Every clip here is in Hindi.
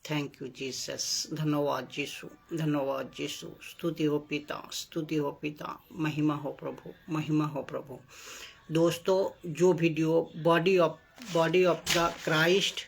Thank you Jesus. धन्यवाद यीशु, धन्यवाद यीशु। स्तुति हो पिता, स्तुति हो पिता, महिमा हो प्रभु, महिमा हो प्रभु। दोस्तों, जो video body of the Christ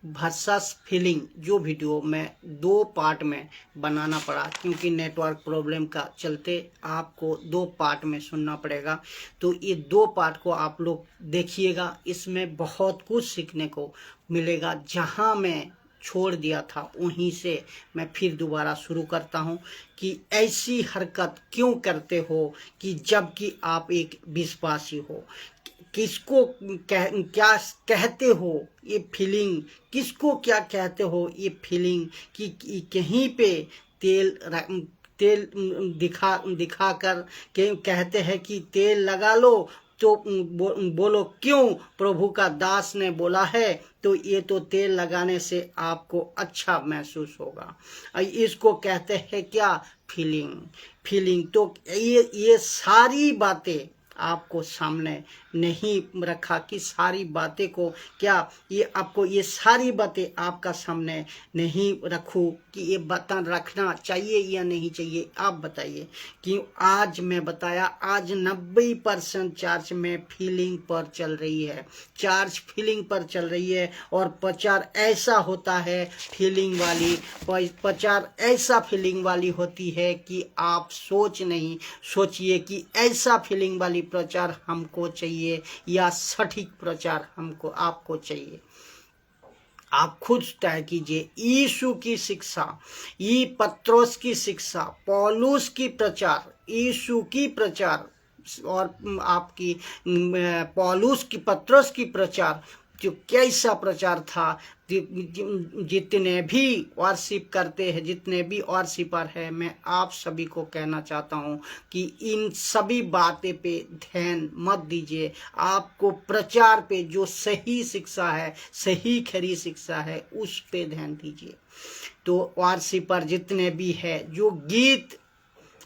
versus feeling, जो वीडियो मैं 2 पार्ट में बनाना पड़ा क्योंकि नेटवर्क प्रॉब्लम का चलते आपको 2 पार्ट में सुनना पड़ेगा। तो ये 2 पार्ट को आप लोग देखिएगा, इसमें बहुत कुछ सीखने को मिलेगा। जहाँ मैं छोड़ दिया था वहीं से मैं फिर दोबारा शुरू करता हूं कि ऐसी हरकत क्यों करते हो कि जबकि आप एक विश्वासी हो। किसको क्या कहते हो ये फीलिंग, किसको क्या कहते हो ये फीलिंग कि कहीं पे तेल दिखा कर कहते हैं कि तेल लगा लो, तो बोलो क्यों प्रभु का दास ने बोला है, तो ये तो तेल लगाने से आपको अच्छा महसूस होगा। इसको कहते हैं क्या, फीलिंग। तो ये सारी बातें आपको सामने नहीं रखा कि सारी बातें को क्या ये आपको ये सारी बातें आपका सामने नहीं रखूं कि ये बातें रखना चाहिए या नहीं चाहिए। आप बताइए कि आज मैं बताया, आज 90% चार्ज में फीलिंग पर चल रही है, चार्ज फीलिंग पर चल रही है। और प्रचार ऐसा होता है फीलिंग वाली, प्रचार ऐसा फीलिंग वाली होती है कि आप सोचिए कि ऐसा फीलिंग वाली प्रचार हमको चाहिए या सटीक प्रचार आपको चाहिए। आप खुद तय कीजिए। यीशु की शिक्षा, ये पत्रोस की शिक्षा, पौलुस की प्रचार, यीशु की प्रचार और आपकी पौलुस की पत्रोस की प्रचार जो कैसा प्रचार था। जितने भी वर्शिप करते हैं, जितने भी वर्शिपर है, मैं आप सभी को कहना चाहता हूं कि इन सभी बातें पे ध्यान मत दीजिए। आपको प्रचार पे जो सही शिक्षा है, सही खरी शिक्षा है, उस पे ध्यान दीजिए। तो वर्शिपर जितने भी है, जो गीत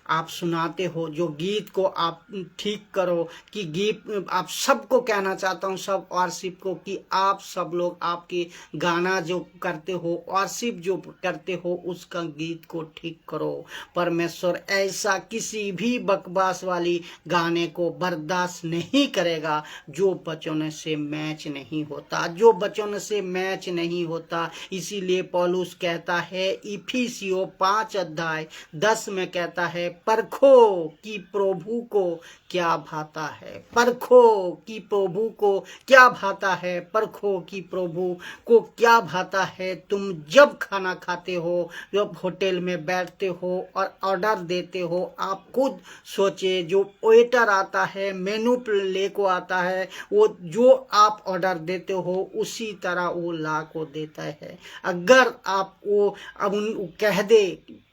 आप सुनाते हो, जो गीत को आप ठीक करो कि गीत आप सबको कहना चाहता हूँ, सब वर्शिप को, कि आप सब लोग आपके गाना जो करते हो, वर्शिप जो करते हो, उसका गीत को ठीक करो। परमेश्वर ऐसा किसी भी बकवास वाली गाने को बर्दाश्त नहीं करेगा जो वचन से मैच नहीं होता, जो वचन से मैच नहीं होता। इसीलिए पौलुस कहता है इफिसियों 5:10 में कहता है, परखो कि प्रभु को क्या भाता है, परखो कि प्रभु को क्या भाता है, परखो कि प्रभु को क्या भाता है। तुम जब खाना खाते हो, जब होटल में बैठते हो और ऑर्डर देते हो, आप खुद सोचे, जो वेटर आता है, मेनू लेको आता है, वो जो आप ऑर्डर देते हो उसी तरह वो ला को देता है। अगर आप वो अब कह दे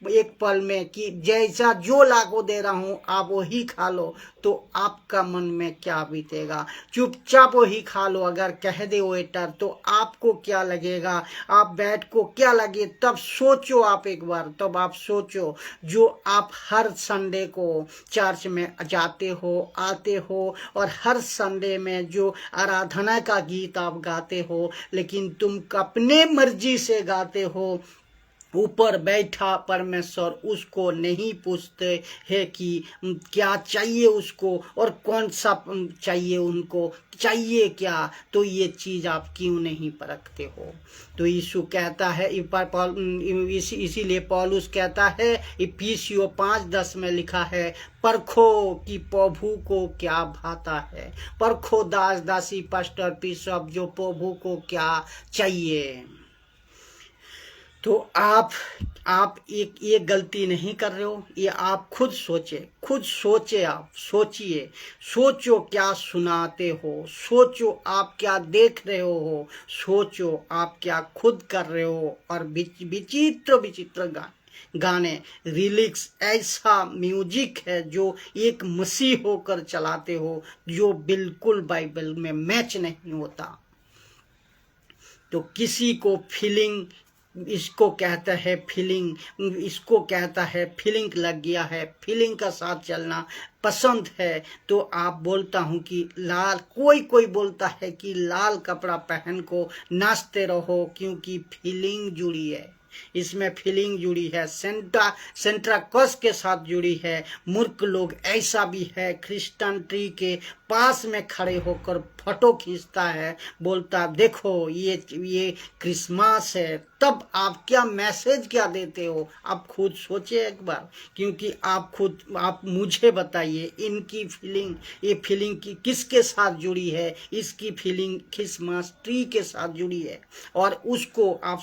एक पल में कि जैसा जो लागू दे रहा हूं आप वही खा लो, तो आपका मन में क्या बीतेगा। चुपचाप वही खा लो अगर कह दे वेटर, तो आपको क्या लगेगा, आप बैठ को क्या लगे। तब सोचो आप एक बार, तब आप सोचो, जो आप हर संडे को चर्च में जाते हो, आते हो, और हर संडे में जो आराधना का गीत आप गाते हो, लेकिन तुम अपने मर्जी से गाते हो। ऊपर बैठा परमेश्वर उसको नहीं पूछते है कि क्या चाहिए उसको और कौन सा चाहिए, उनको चाहिए क्या, तो ये चीज आप क्यों नहीं परखते हो। तो यीशु कहता है, इसीलिए पौलुस कहता है, इफिसियों 5:10 में लिखा है, परखो कि प्रभु को क्या भाता है। परखो दास दासी पास्टर बिशप, जो प्रभु को क्या चाहिए। तो आप एक ये गलती नहीं कर रहे हो, ये आप खुद सोचे, आप सोचो क्या सुनाते हो, सोचो आप क्या देख रहे हो, सोचो आप क्या खुद कर रहे हो। और विचित्र गाने रिलिक्स, ऐसा म्यूजिक है जो एक मसीह होकर चलाते हो, जो बिल्कुल बाइबल में मैच नहीं होता। तो किसी को फीलिंग, इसको कहता है फीलिंग, इसको कहता है फीलिंग लग गया है, फीलिंग का साथ चलना पसंद है। तो आप बोलता हूँ कि कोई बोलता है कि लाल कपड़ा पहन को नाचते रहो, क्योंकि फीलिंग जुड़ी है। इसमें फीलिंग जुड़ी है, सेंट्राकस के साथ जुड़ी है। मूर्ख लोग ऐसा भी है, क्रिश्चियन ट्री के पास में खड़े होकर फोटो खींचता है, बोलता देखो ये क्रिसमस है। तब आप क्या मैसेज क्या देते हो, आप खुद सोचिए एक बार। क्योंकि आप मुझे बताइए, इनकी फीलिंग, ये फीलिंग की किसके साथ जुड़ी है? इसकी फीलिंग क्रिसमस ट्री के साथ जुड़ी है। और उसको आप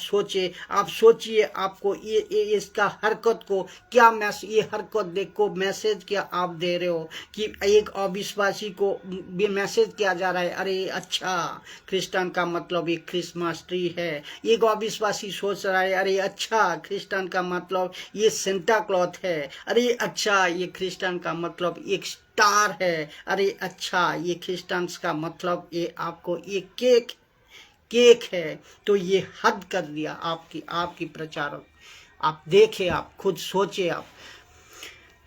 सोचिए आपको ये इसका हरकत को क्या ये हरकत देखो मैसेज क्या आप दे रहे हो कि एक अविश्वासी को मैसेज किया जा रहा है, अरे अच्छा क्रिश्चियन का मतलब एक क्रिसमस ट्री है। एक अविश्वासी सोच रहा है, अरे अच्छा क्रिश्चियन का मतलब ये सेंटा क्लॉथ है। अरे अच्छा ये क्रिश्चियन का मतलब एक स्टार है। अरे अच्छा ये क्रिश्चियंस का मतलब ये आपको ये केक है। तो ये हद कर दिया आपकी प्रचारक। आप देखे, आप खुद सोचे, आप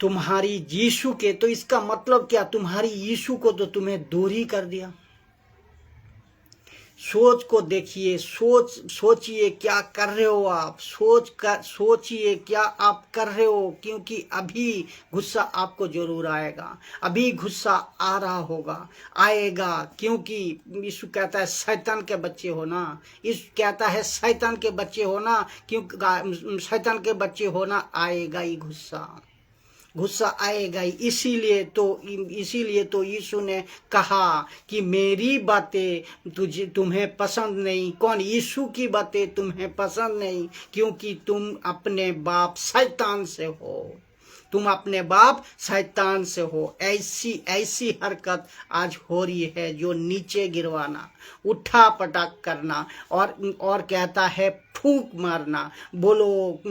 तुम्हारी यीशु के, तो इसका मतलब क्या? तुम्हारी यीशु को तो तुम्हें दूर ही कर दिया। सोच को देखिए, सोचिए क्या कर रहे हो आप, सोचिए क्या आप कर रहे हो। क्योंकि अभी गुस्सा आपको जरूर आएगा, अभी गुस्सा आ रहा होगा, आएगा। क्योंकि यीशु कहता है शैतान के बच्चे हो ना, कहता है शैतान के बच्चे हो ना, क्योंकि शैतान के बच्चे होना आएगा ही गुस्सा आएगा ही। इसीलिए तो यीशु ने कहा कि मेरी बातें तुम्हें पसंद नहीं। कौन? यीशु की बातें तुम्हें पसंद नहीं, क्योंकि तुम अपने बाप शैतान से हो। तुम अपने बाप शैतान से हो। ऐसी हरकत आज हो रही है, जो नीचे गिरवाना, उठा पटक करना, और कहता है फूंक मारना, बोलो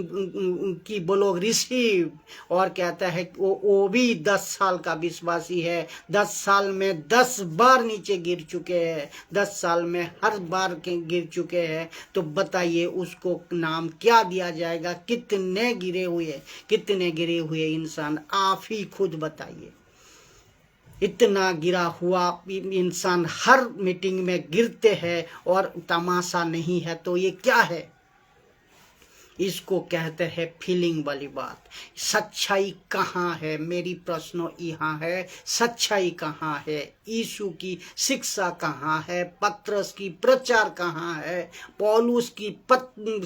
रिसीव। और कहता है वो भी 10 साल का विश्वासी है, 10 साल में 10 बार नीचे गिर चुके हैं, 10 साल में हर बार गिर चुके हैं। तो बताइए उसको नाम क्या दिया जाएगा? कितने गिरे हुए इंसान, आप ही खुद बताइए। इतना गिरा हुआ इंसान हर मीटिंग में गिरते हैं और तमाशा नहीं है, तो ये क्या है? इसको कहते हैं फीलिंग वाली बात। सच्चाई कहाँ है? मेरी प्रश्न यहाँ है, सच्चाई कहाँ है? यीशु की शिक्षा कहाँ है? पत्रस की प्रचार कहाँ है? पौलुस की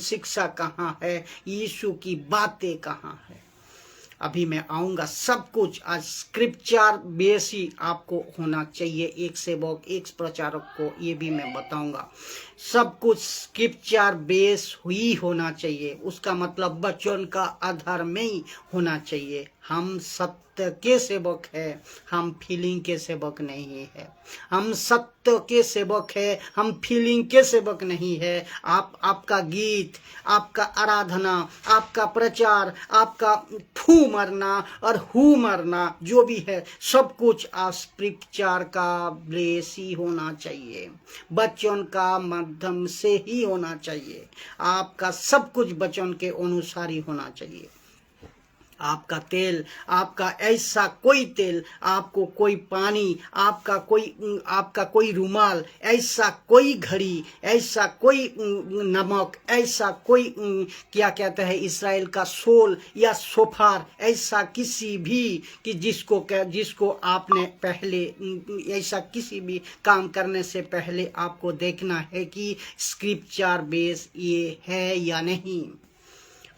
शिक्षा कहाँ है? यीशु की बातें कहाँ है? अभी मैं आऊंगा। सब कुछ आज स्क्रिप्चर बेस ही आपको होना चाहिए, एक सेवक, एक प्रचारक को, ये भी मैं बताऊंगा। सब कुछ स्क्रिप्चर बेस ही होना चाहिए। उसका मतलब वचन का आधार में ही होना चाहिए। हम सत्य के सेवक है, हम फीलिंग के सेवक नहीं है। हम सत्य के सेवक है, हम फीलिंग के सेवक नहीं है। आपका गीत, आपका आराधना, आपका प्रचार, आपका फू मरना और हु मरना जो भी है, सब कुछ स्क्रिप्चर का बेस ही होना चाहिए, वचन का माध्यम से ही होना चाहिए। आपका सब कुछ वचन के अनुसार ही होना चाहिए। आपका तेल, आपका ऐसा कोई तेल, आपको कोई पानी, आपका कोई रुमाल, ऐसा कोई घड़ी, ऐसा कोई नमक, ऐसा कोई क्या कहते हैं इस्राएल का सोल या सोफार, ऐसा किसी भी कि जिसको आपने पहले, ऐसा किसी भी काम करने से पहले आपको देखना है कि स्क्रिप्चर बेस ये है या नहीं,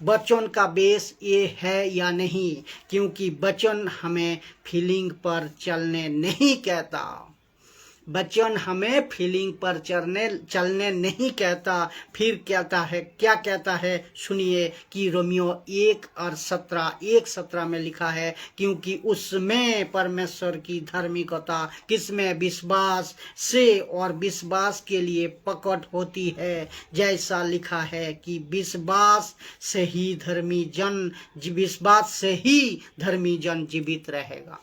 वचन का बेस ये है या नहीं। क्योंकि वचन हमें फीलिंग पर चलने नहीं कहता, वचन हमें फीलिंग पर चलने नहीं कहता। फिर क्या कहता है सुनिए कि रोमियो 1:17 में लिखा है, क्योंकि उसमें परमेश्वर की धार्मिकता किसमें? विश्वास से, और विश्वास के लिए पकड़ होती है। जैसा लिखा है कि विश्वास से ही धर्मी जन जीवित रहेगा।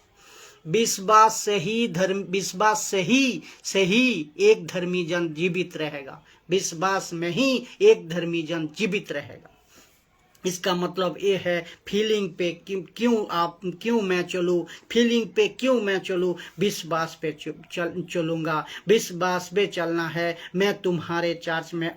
विश्वास से ही एक धर्मी जन जीवित रहेगा। विश्वास में ही एक धर्मी जन जीवित रहेगा। इसका मतलब ये है फीलिंग पे क्यों मैं चलूँ, फीलिंग पे क्यों मैं चलूँ, विश्वास पे चलूँगा। विश्वास पे चलना है। मैं तुम्हारे चर्च में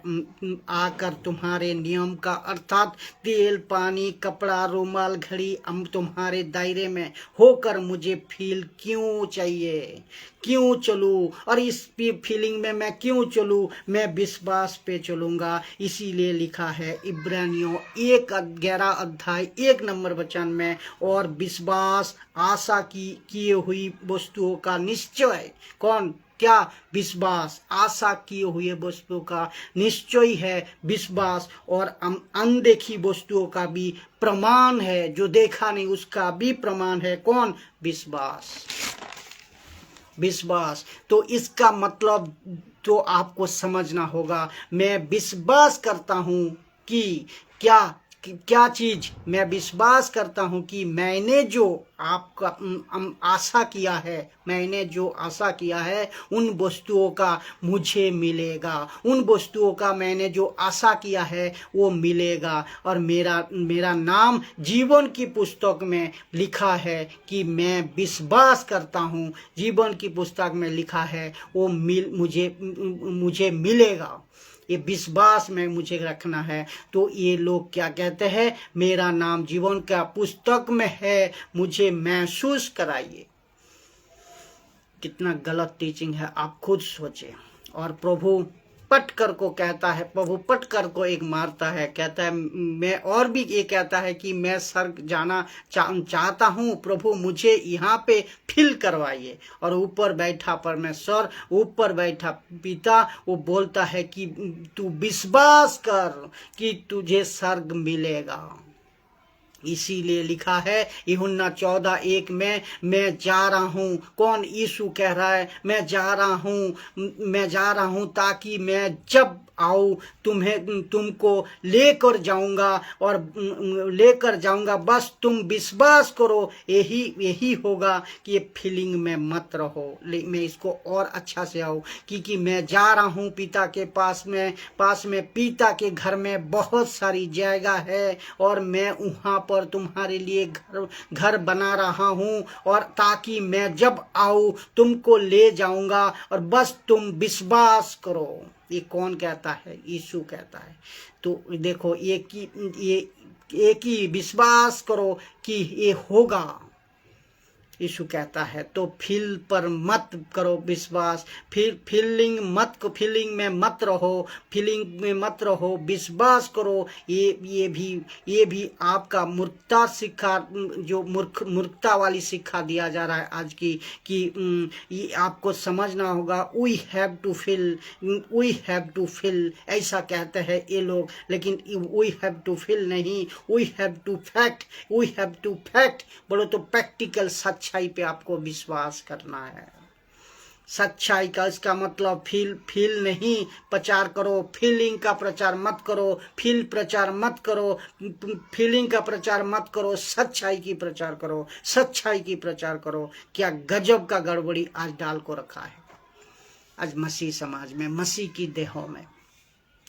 आकर तुम्हारे नियम का अर्थात तेल, पानी, कपड़ा, रुमाल, घड़ी तुम्हारे दायरे में होकर मुझे फील क्यों चाहिए, क्यों चलूँ, और इस फीलिंग में मैं क्यों चलूँ, मैं विश्वास पे चलूँगा। इसीलिए लिखा है इब्रानियों 1:11 अध्याय 1 नंबर वचन में, और विश्वास आशा की किए हुई वस्तुओं का निश्चय, कौन, क्या, विश्वास आशा किए हुए वस्तुओं का निश्चय है। विश्वास और अनदेखी वस्तुओं का भी प्रमाण है, जो देखा नहीं उसका भी प्रमाण है, कौन, विश्वास। विश्वास तो इसका मतलब तो आपको समझना होगा। मैं विश्वास करता हूं कि क्या चीज, मैं विश्वास करता हूं कि मैंने जो आपका आशा किया है, मैंने जो आशा किया है उन वस्तुओं का मुझे मिलेगा, उन वस्तुओं का मैंने जो आशा किया है वो मिलेगा। और मेरा नाम जीवन की पुस्तक में लिखा है कि मैं विश्वास करता हूँ, जीवन की पुस्तक में लिखा है वो मुझे मिलेगा। ये विश्वास में मुझे रखना है। तो ये लोग क्या कहते हैं, मेरा नाम जीवन का पुस्तक में है, मुझे महसूस कराइए। कितना गलत टीचिंग है, आप खुद सोचें। और प्रभु पटकर को कहता है, प्रभु पटकर को एक मारता है, कहता है मैं, और भी ये कहता है कि मैं स्वर्ग जाना चाहता हूँ, प्रभु मुझे यहाँ पे फील करवाइए। और ऊपर बैठा परमेश्वर, यूपर बैठा पिता, वो बोलता है कि तू विश्वास कर कि तुझे स्वर्ग मिलेगा। इसीलिए लिखा है यूहन्ना 14:1 में, मैं जा रहा हूँ, कौन, यीशु कह रहा है, मैं जा रहा हूँ ताकि मैं जब आऊँ तुमको लेकर जाऊंगा, बस तुम विश्वास करो। यही होगा कि ये फीलिंग में मत रहो। मैं इसको और अच्छा से आऊँ, क्योंकि मैं जा रहा हूँ पिता के पास में पिता के घर में बहुत सारी जगह है, और मैं वहाँ पर तुम्हारे लिए घर बना रहा हूँ, और ताकि मैं जब आऊँ तुमको ले जाऊंगा, और बस तुम विश्वास करो। ये कौन कहता है, यीशु कहता है। तो देखो एक ही विश्वास करो कि ये होगा, यीशु कहता है। तो फील पर मत करो विश्वास, फिर फीलिंग में मत रहो, विश्वास करो। ये भी आपका मूर्खता शिक्षा, जो मूर्खता वाली शिक्षा दिया जा रहा है आज की, कि ये आपको समझना होगा। वी हैव टू फील, ऐसा कहते हैं ये लोग, लेकिन वी हैव टू फील नहीं, वी हैव टू फैक्ट बोलो तो प्रैक्टिकल सच्चाई पे आपको विश्वास करना है। सच्चाई का इसका मतलब फील नहीं प्रचार करो, फीलिंग का प्रचार मत करो, प्रचार मत करो, फीलिंग का प्रचार मत करो, सच्चाई की प्रचार करो। क्या गजब का गड़बड़ी आज डाल को रखा है आज मसीह समाज में, मसीह की देहों में।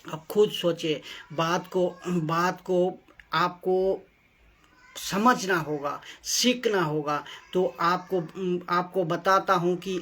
अब खुद सोचे, बात को आपको समझना होगा, सीखना होगा। तो आपको बताता हूँ कि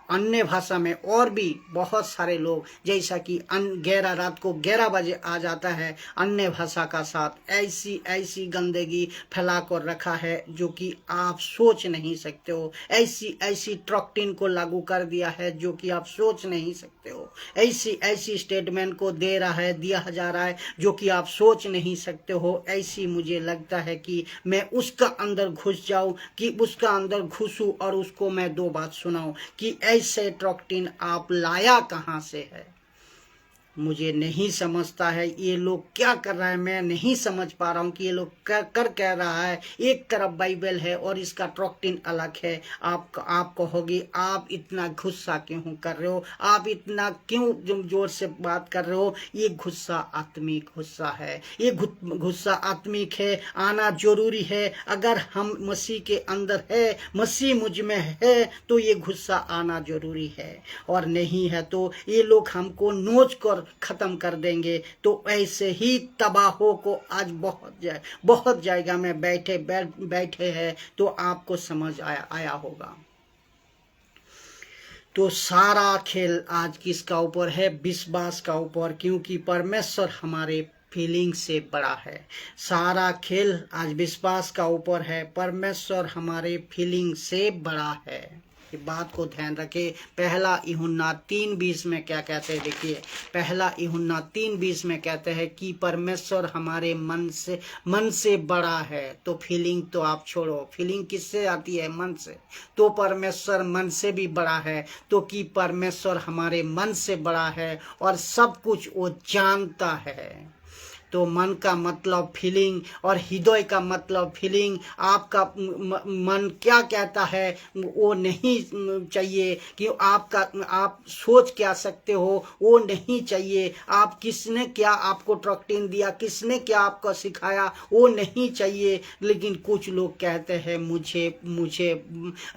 अन्य भाषा में और भी बहुत सारे लोग, जैसा कि रात को 11 बजे आ जाता है, अन्य भाषा का साथ ऐसी गंदगी फैला कर रखा है जो कि आप सोच नहीं सकते हो। ऐसी ट्रॉक्टिन को लागू कर दिया है जो कि आप सोच नहीं सकते हो। ऐसी स्टेटमेंट को दिया जा रहा है जो कि आप सोच नहीं सकते हो। ऐसी मुझे लगता है कि मैं उसका अंदर घुस जाऊं, कि उसका अंदर घुसूं और उसको मैं 2 बात सुनाऊं कि ऐसे ट्रॉक्टिन आप लाया कहाँ से है। मुझे नहीं समझता है ये लोग क्या कर रहा है, मैं नहीं समझ पा रहा हूँ कि ये लोग कह रहा है। एक तरफ बाइबल है और इसका ट्रॉक्टिन अलग है। आप कहोगे आप इतना गुस्सा क्यों कर रहे हो, आप इतना क्यों जोर से बात कर रहे हो। ये गुस्सा आत्मिक गुस्सा है, ये गुस्सा आत्मिक है, आना जरूरी है। अगर हम मसीह के अंदर है, मसीह मुझ में है, तो ये गुस्सा आना जरूरी है, और नहीं है तो ये लोग हमको नोच कर और ख़त्म कर देंगे। तो ऐसे ही तबाहों को आज बहुत जायगा में बैठे हैं, तो आपको समझ आया होगा। तो सारा खेल आज किसका ऊपर है? विश्वास का ऊपर, क्योंकि परमेश्वर हमारे फीलिंग से बड़ा है। सारा खेल आज विश्वास का ऊपर है, परमेश्वर हमारे फीलिंग से बड़ा है। ये बात को ध्यान रखें। पहला यूहन्ना 3:20 में क्या कहते हैं? देखिए, पहला यूहन्ना 3:20 में कहते हैं कि परमेश्वर हमारे मन से बड़ा है। तो फीलिंग तो आप छोड़ो, फीलिंग किससे आती है? मन से। तो परमेश्वर मन से भी बड़ा है, तो कि परमेश्वर हमारे मन से बड़ा है और सब कुछ वो जानता है। तो मन का मतलब फीलिंग और हृदय का मतलब फीलिंग। आपका मन क्या कहता है वो नहीं चाहिए कि आप सोच क्या सकते हो वो नहीं चाहिए। आप किसने क्या आपको ट्रॉक्टिन दिया, किसने क्या आपको सिखाया वो नहीं चाहिए। लेकिन कुछ लोग कहते हैं मुझे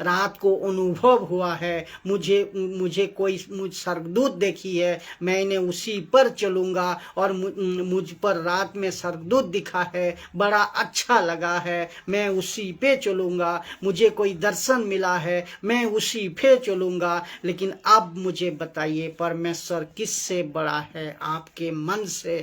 रात को अनुभव हुआ है, मुझे कोई स्वर्गदूत देखी है, मैंने उसी पर चलूँगा और मुझ पर रात में स्वर्गदूत दिखा है, बड़ा अच्छा लगा है, मैं उसी पे चलूँगा। मुझे कोई दर्शन मिला है, मैं उसी पे चलूँगा। लेकिन अब मुझे बताइए, परमेश्वर किससे बड़ा है? आपके मन से।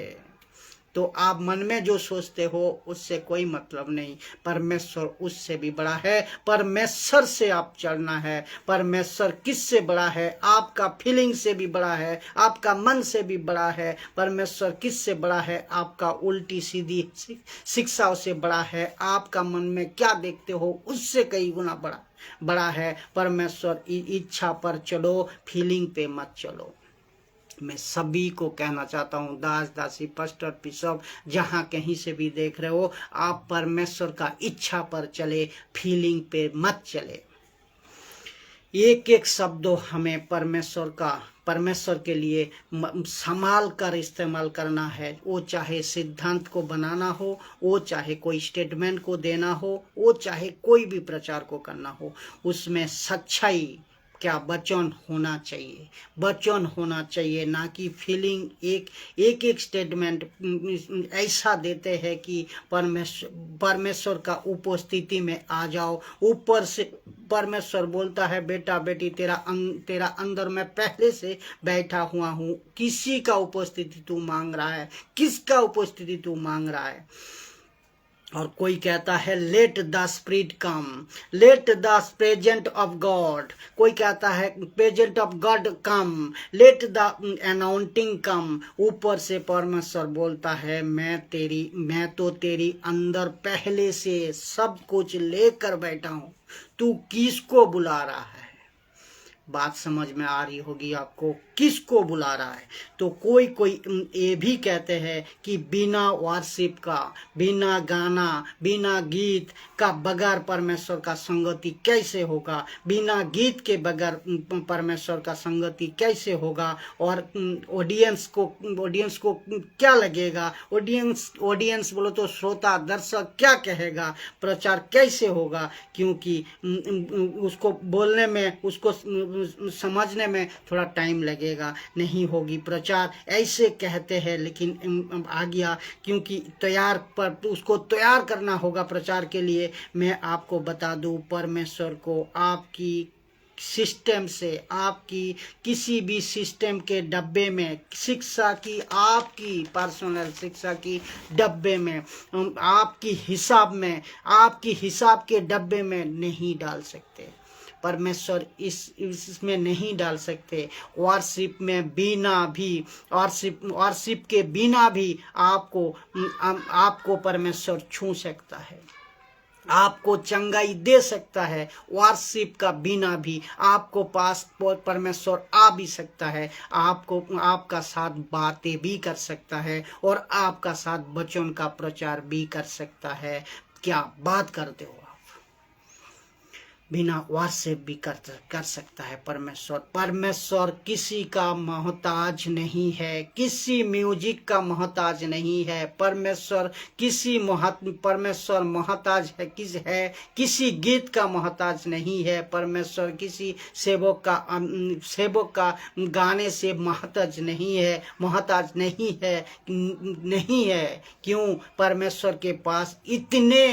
तो आप मन में जो सोचते हो उससे कोई मतलब नहीं, परमेश्वर उससे भी बड़ा है। परमेश्वर से आप चलना है। परमेश्वर किससे बड़ा है? आपका फीलिंग से भी बड़ा है, आपका मन से भी बड़ा है। परमेश्वर किससे बड़ा है? आपका उल्टी सीधी शिक्षाओं से बड़ा है। आपका मन में क्या देखते हो उससे कई गुना बड़ा है। परमेश्वर इच्छा पर चलो, फीलिंग पे मत चलो। मैं सभी को कहना चाहता हूँ, दास दासी, पास्टर, बिशप, जहाँ कहीं से भी देख रहे हो, आप परमेश्वर का इच्छा पर चले, फीलिंग पे मत चले। एक एक शब्दों हमें परमेश्वर के लिए संभाल कर इस्तेमाल करना है। वो चाहे सिद्धांत को बनाना हो, वो चाहे कोई स्टेटमेंट को देना हो, वो चाहे कोई भी प्रचार को करना हो, उसमें सच्चाई क्या वचन होना चाहिए, वचन होना चाहिए, ना कि फीलिंग। एक स्टेटमेंट ऐसा देते हैं कि परमेश्वर का उपस्थिति में आ जाओ। ऊपर से परमेश्वर बोलता है, बेटा बेटी तेरा अंदर मैं पहले से बैठा हुआ हूँ। किसी का उपस्थिति तू मांग रहा है? किसका उपस्थिति तू मांग रहा है? और कोई कहता है let the spirit come, let the present of God. कोई कहता है present of God come, let the anointing come. ऊपर से परमेश्वर बोलता है, मैं तो तेरी अंदर पहले से सब कुछ लेकर बैठा हूँ, तू किसको बुला रहा है? बात समझ में आ रही होगी आपको, किसको बुला रहा है? तो कोई ये भी कहते हैं कि बिना वर्शिप का, बिना गाना, बिना गीत का बगैर परमेश्वर का संगति कैसे होगा? बिना गीत के बगैर परमेश्वर का संगति कैसे होगा? और ऑडियंस को क्या लगेगा? ऑडियंस बोलो तो श्रोता, दर्शक क्या कहेगा? प्रचार कैसे होगा? क्योंकि उसको बोलने में, उसको समझने में थोड़ा टाइम लगेगा, नहीं होगी प्रचार। ऐसे कहते हैं, लेकिन आ गया, क्योंकि उसको तैयार करना होगा प्रचार के लिए। मैं आपको बता दूं, परमेश्वर को आपकी सिस्टम से, आपकी किसी भी सिस्टम के डब्बे में, शिक्षा की, आपकी पर्सनल शिक्षा की डब्बे में, आपकी हिसाब के डब्बे में नहीं डाल सकते। परमेश्वर इसमें नहीं डाल सकते। वर्शिप में बिना भी, वर्शिप के बिना भी आपको परमेश्वर छू सकता है, आपको चंगाई दे सकता है। वर्शिप का बिना भी आपको पास परमेश्वर आ भी सकता है, आपका साथ बातें भी कर सकता है और आपका साथ वचन का प्रचार भी कर सकता है। क्या बात करते हो? बिना वर्शिप भी कर सकता है परमेश्वर। परमेश्वर किसी का मोहताज नहीं है, किसी म्यूजिक का मोहताज नहीं है। परमेश्वर परमेश्वर मोहताज है किसी गीत का मोहताज नहीं है। परमेश्वर किसी सेवक का गाने से मोहताज नहीं है। क्यों? परमेश्वर के पास इतने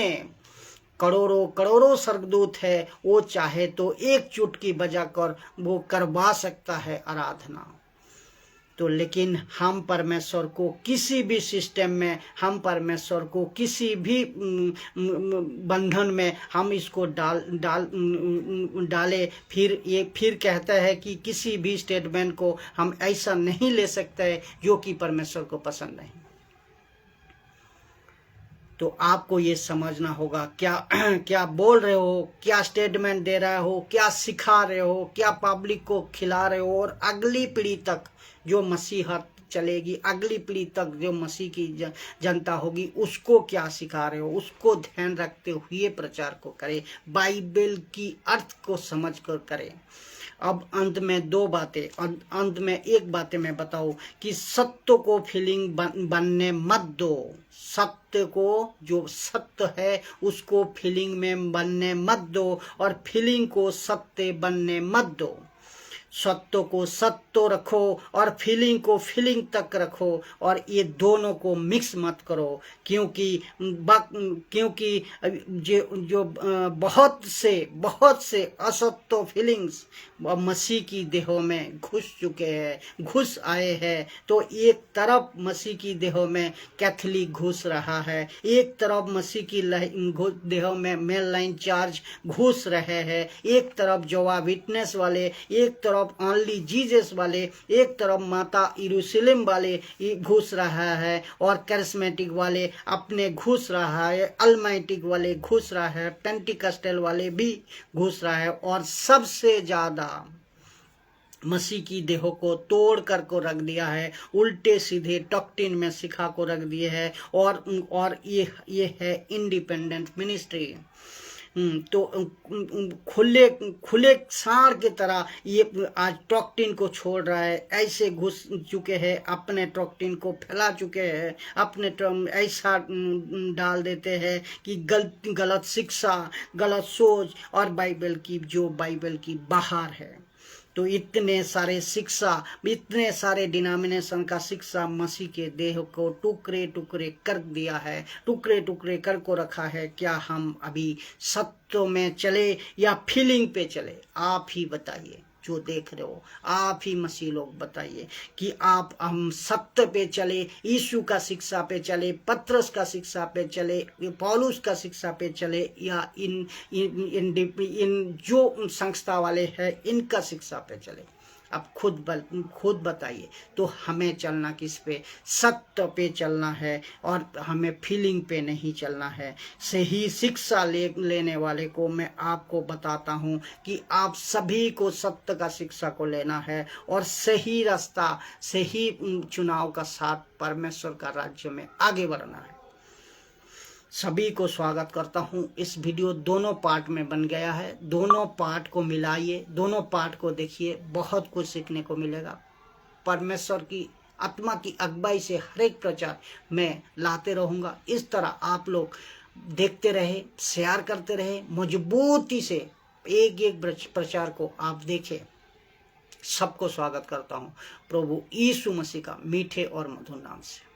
करोड़ों स्वर्गदूत है, वो चाहे तो एक चुटकी बजाकर वो करवा सकता है आराधना। तो लेकिन हम परमेश्वर को किसी भी सिस्टम में, हम परमेश्वर को किसी भी बंधन में हम इसको डाले, फिर कहता है कि किसी भी स्टेटमेंट को हम ऐसा नहीं ले सकते जो कि परमेश्वर को पसंद नहीं। तो आपको ये समझना होगा क्या बोल रहे हो, क्या स्टेटमेंट दे रहे हो, क्या सिखा रहे हो, क्या पब्लिक को खिला रहे हो, और अगली पीढ़ी तक जो मसीहत चलेगी, अगली पीढ़ी तक जो मसीह की जनता होगी, उसको क्या सिखा रहे हो, उसको ध्यान रखते हुए प्रचार को करें, बाइबल की अर्थ को समझ कर करें। अब अंत में अंत में एक बात मैं बताऊं कि सत्य को फीलिंग बनने मत दो। सत्य को, जो सत्य है उसको फीलिंग में बनने मत दो, और फीलिंग को सत्य बनने मत दो। सत्य को सत्य रखो और फीलिंग को फीलिंग तक रखो, और ये दोनों को मिक्स मत करो। क्योंकि जो बहुत से असत्य फीलिंग्स मसीह की देहों में घुस आए हैं। तो एक तरफ मसीह की देहों में कैथोलिक घुस रहा है, एक तरफ मसीह की देहों में मेल लाइन चार्ज घुस रहे हैं, एक तरफ जोवा विटनेस वाले, एक तरफ ओनली जीसस वाले, एक तरफ माता यरूशलेम वाले घुस रहा है, और कैरिस्मेटिक वाले अपने घुस रहा है, अल्माइटिक वाले घुस रहा है, पेंटिकस्टल वाले भी घुस रहा है, और सबसे ज्यादा मसीह की देहों को तोड़ कर को रख दिया है, उल्टे सीधे डॉक्ट्रिन में सिखा को रख दिए है, और ये है इंडिपेंडेंट मिनिस्ट्री। तो खुले सांड की तरह ये आज डॉक्ट्रिन को छोड़ रहा है, ऐसे घुस चुके हैं, अपने डॉक्ट्रिन को फैला चुके हैं, अपने ऐसा डाल देते हैं कि गलत शिक्षा, गलत सोच, और बाइबल की बाहर है। तो इतने सारे शिक्षा, इतने सारे डिनोमिनेशन का शिक्षा मसीह के देह को टुकड़े टुकड़े कर दिया है, टुकड़े टुकड़े कर को रखा है। क्या हम अभी सत्य में चले या फीलिंग पे चले? आप ही बताइए, जो देख रहे हो आप ही मसीह लोग बताइए कि हम सत्य पे चले, यीशु का शिक्षा पे चले, पत्रस का शिक्षा पे चले, पौलुस का शिक्षा पे चले, या इन जो संस्था वाले हैं इनका शिक्षा पे चले? अब खुद बताइए। तो हमें चलना किस पे? सत्य पे चलना है, और हमें फीलिंग पे नहीं चलना है। सही शिक्षा लेने वाले को मैं आपको बताता हूँ कि आप सभी को सत्य का शिक्षा को लेना है, और सही रास्ता, सही चुनाव का साथ परमेश्वर का राज्य में आगे बढ़ना है। सभी को स्वागत करता हूं। इस वीडियो दोनों पार्ट में बन गया है, दोनों पार्ट को मिलाइए, दोनों पार्ट को देखिए, बहुत कुछ सीखने को मिलेगा। परमेश्वर की आत्मा की अगुवाई से हर एक प्रचार मैं लाते रहूंगा। इस तरह आप लोग देखते रहे, शेयर करते रहे, मजबूती से एक प्रचार को आप देखें। सबको स्वागत करता हूं प्रभु यीशु मसीह का मीठे और मधुर नाम से।